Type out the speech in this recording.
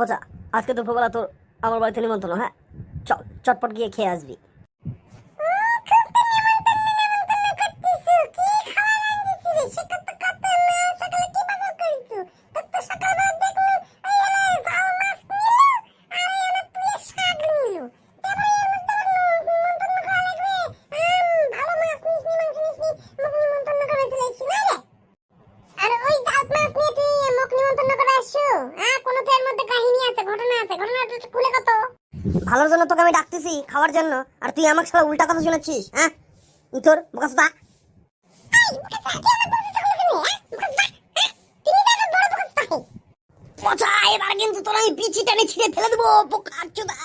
পচা, আজকে দুপুরবেলা তোর আমার বাড়িতে নিমন্ত্রণ, হ্যাঁ? চল, চটপট গিয়ে খেয়ে আসবি। ভালোর জন্য তোকে আমি ডাকতেছি, খাওয়ার জন্য, আর তুই আমাকে সারা উল্টা কথা শুনেছিস, হ্যাঁ? তোর মুখস্থ পচা, এবার কিন্তু তোর আমি পিছি টেনে ছিঁড়ে ফেলে দেবো, বোকা চোদা।